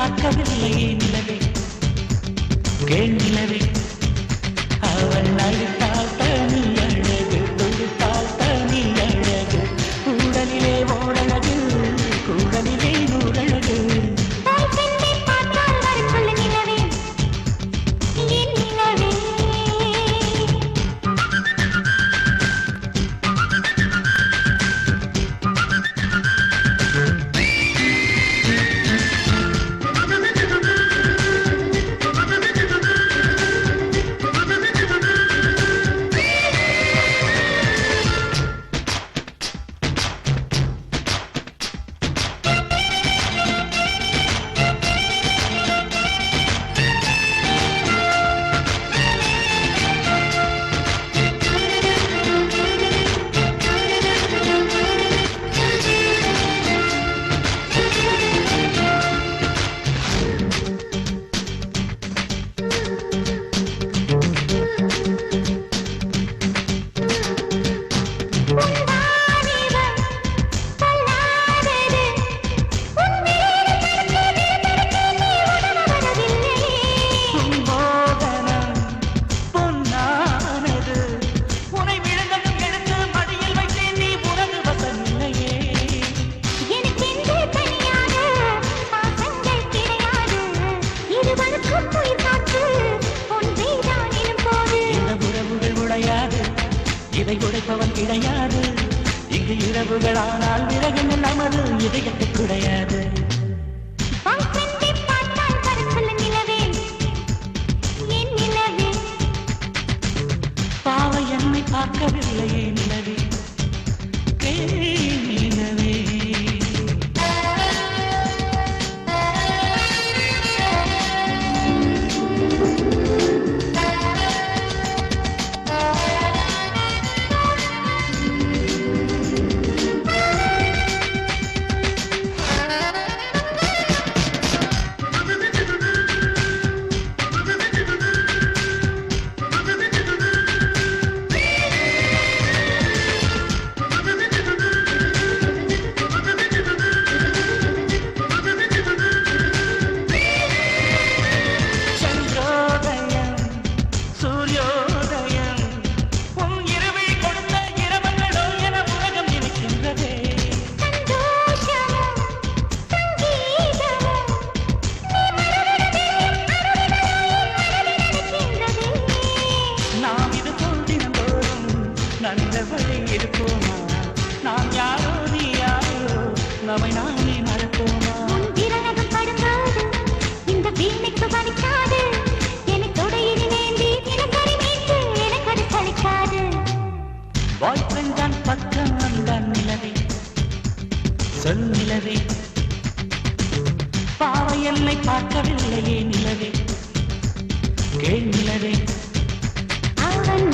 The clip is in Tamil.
பார்க்கவில்லையே நிலவே கேள் நிலவே அவள் அழுத்தால் தனி அழகு தொடுத்தால் தனி அழகு உடலிலே ஓடழகு குடலிலே நூறழகு இதை உடைப்பவன் கிடையாது இங்கு இரவுகளானால் விறகுங்கள் நமது இதயத்துக் கிடையாது பாவை என்னை பார்க்கவில்லையே நிலவே நிலவே இருப்போமா நாம் யாரோ நீ யாரோ நம்மை நாமே மறப்போமா இரநகம் படுங்காது இந்த வீணைக்கு வலிக்காது எனக்கு உடையில் நேந்தி தினக்கறி மீட்டு எனக்கு அது சலிக்காது பாய் ஃப்ரெண்ட் தான் பக்கம் வந்தான் நிலவே சொல் நிலவே பாவை என்னை பார்க்கவில்லையே நிலவே கேள் நிலவே அவன்